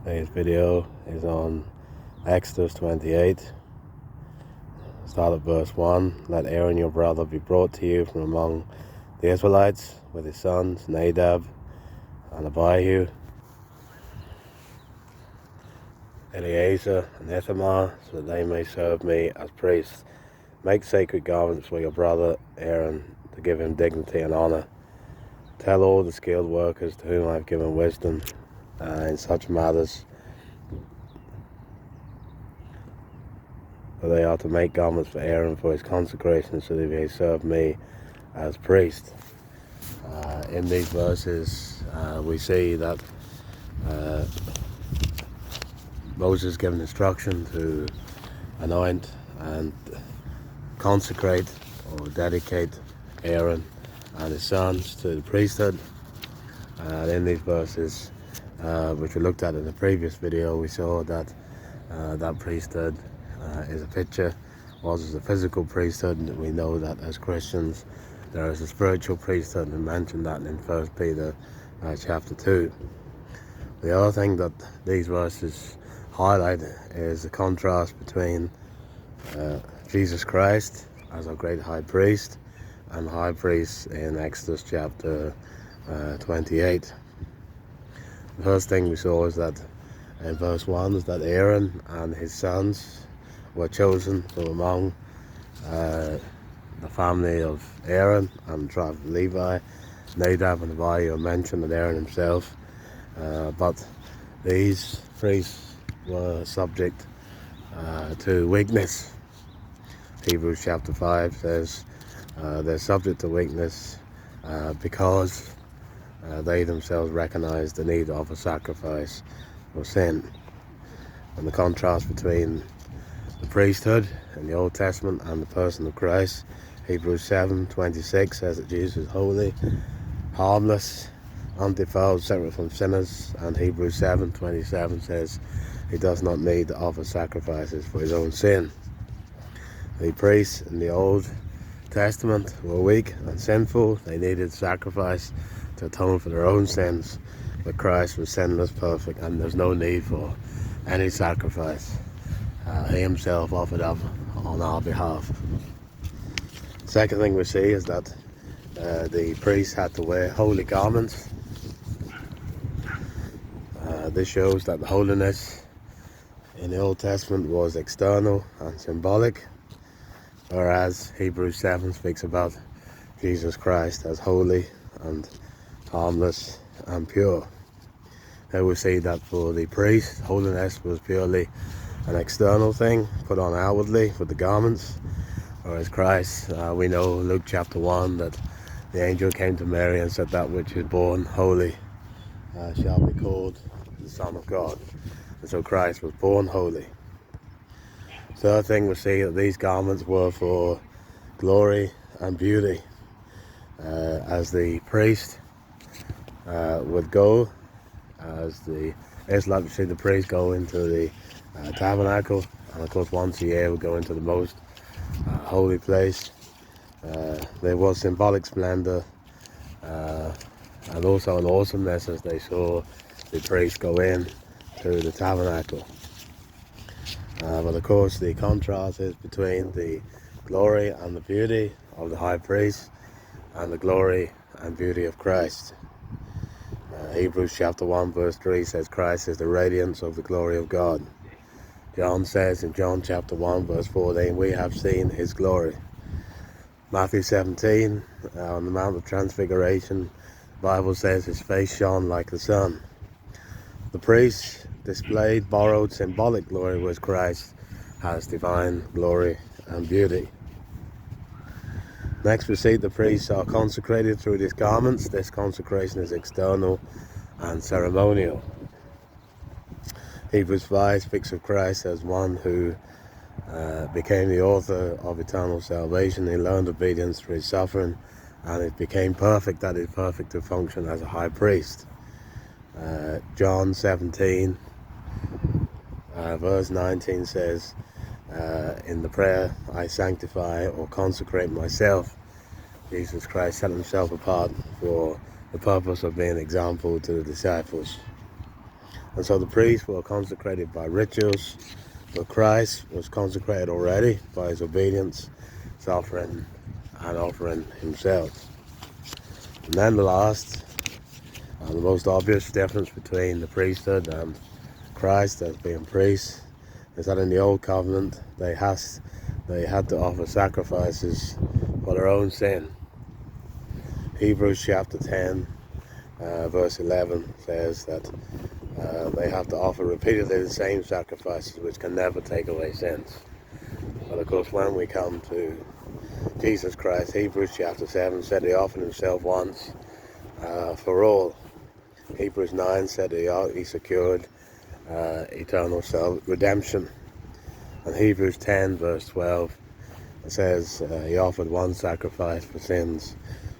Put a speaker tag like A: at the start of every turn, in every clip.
A: Today's video is on Exodus 28. Start at verse 1. Let Aaron your brother be brought to you from among the Israelites with his sons Nadab and Abihu, Eleazar and Ithamar, so that they may serve me as priests. Make sacred garments for your brother Aaron to give him dignity and honor. Tell all the skilled workers to whom I have given wisdom in such matters, for they are to make garments for Aaron for his consecration, so that he may serve me as priest. In these verses we see that Moses given instruction to anoint and consecrate or dedicate Aaron and his sons to the priesthood. And in these verses, which we looked at in the previous video, we saw that that priesthood is a picture, was a physical priesthood, and we know that as Christians there is a spiritual priesthood, and mentioned that in 1 Peter chapter 2. The other thing that these verses highlight is the contrast between Jesus Christ as our great high priest and high priest in Exodus chapter 28. The first thing we saw is that in verse 1 is that Aaron and his sons were chosen from among the family of Aaron and the tribe of Levi. Nadab and Abihu are mentioned, and Aaron himself, but these priests were subject to weakness. Hebrews chapter 5 says they're subject to weakness because they themselves recognize the need of a sacrifice for sin. And the contrast between the priesthood in the Old Testament and the person of Christ, Hebrews 7:26 says that Jesus is holy, harmless, undefiled, separate from sinners, and Hebrews 7:27 says he does not need to offer sacrifices for his own sin. The priests in the Old Testament were weak and sinful. They needed sacrifice to atone for their own sins, but Christ was sinless, perfect, and there's no need for any sacrifice. He himself offered up on our behalf. Second thing we see is that the priests had to wear holy garments. This shows that the holiness in the Old Testament was external and symbolic, whereas Hebrews 7 speaks about Jesus Christ as holy and harmless and pure. Here we see that for the priest, holiness was purely an external thing put on outwardly with the garments, whereas Christ, we know Luke chapter 1 that the angel came to Mary and said, that which is born holy shall be called the Son of God. And so Christ was born holy. Third thing, we see that these garments were for glory and beauty, as the priest would go, as the Israelites would see the priest go into the tabernacle, and of course once a year would go into the most holy place. There was symbolic splendor and also an awesomeness as they saw the priest go in to the tabernacle. But of course the contrast is between the glory and the beauty of the high priest and the glory and beauty of Christ. Hebrews chapter 1 verse 3 says Christ is the radiance of the glory of God. John says in John chapter 1 verse 14, we have seen his glory. Matthew 17, on the Mount of Transfiguration, the Bible says his face shone like the sun. The priest displayed borrowed symbolic glory, whereas Christ has divine glory and beauty. Next we see the priests are consecrated through these garments. This consecration is external and ceremonial. Hebrews 5 speaks of Christ as one who became the author of eternal salvation. He learned obedience through his suffering, and it became perfect, that is perfect to function as a high priest. John 17 verse 19 says, in the prayer, I sanctify or consecrate myself. Jesus Christ set himself apart for the purpose of being an example to the disciples. And so the priests were consecrated by rituals, but Christ was consecrated already by his obedience, his offering, and offering himself. And then the last and the most obvious difference between the priesthood and Christ as being priests is that in the old covenant they had to offer sacrifices for their own sin. Hebrews chapter 10 verse 11 says that they have to offer repeatedly the same sacrifices which can never take away sins. But of course when we come to Jesus Christ, Hebrews chapter 7 said he offered himself once for all. Hebrews 9 said he secured eternal redemption. And Hebrews 10 verse 12 says he offered one sacrifice for sins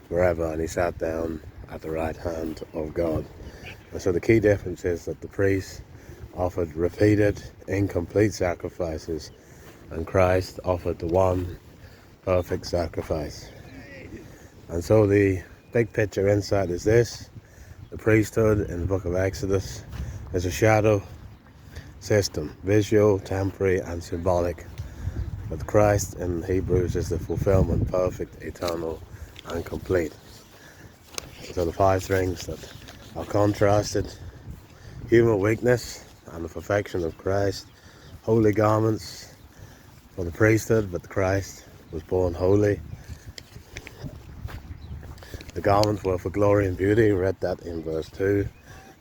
A: forever, and he sat down at the right hand of God. And so the key difference is that the priests offered repeated, incomplete sacrifices, and Christ offered the one perfect sacrifice. And so the big picture insight is this: the priesthood in the book of Exodus is a shadow system, visual, temporary, and symbolic. But Christ in Hebrews is the fulfillment, perfect, eternal, and complete. So the five things that are contrasted: human weakness and the perfection of Christ, holy garments for the priesthood, but Christ was born holy. The garments were for glory and beauty, we read that in verse 2.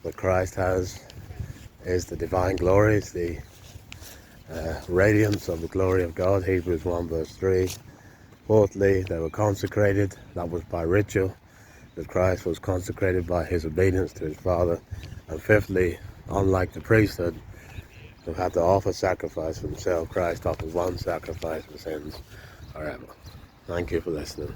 A: What Christ has is the divine glory, it's the radiance of the glory of God, Hebrews 1 verse 3. Fourthly, they were consecrated, that was by ritual, that Christ was consecrated by his obedience to his Father. And fifthly, unlike the priesthood, who had to offer sacrifice for himself, Christ offers one sacrifice for sins forever. Thank you for listening.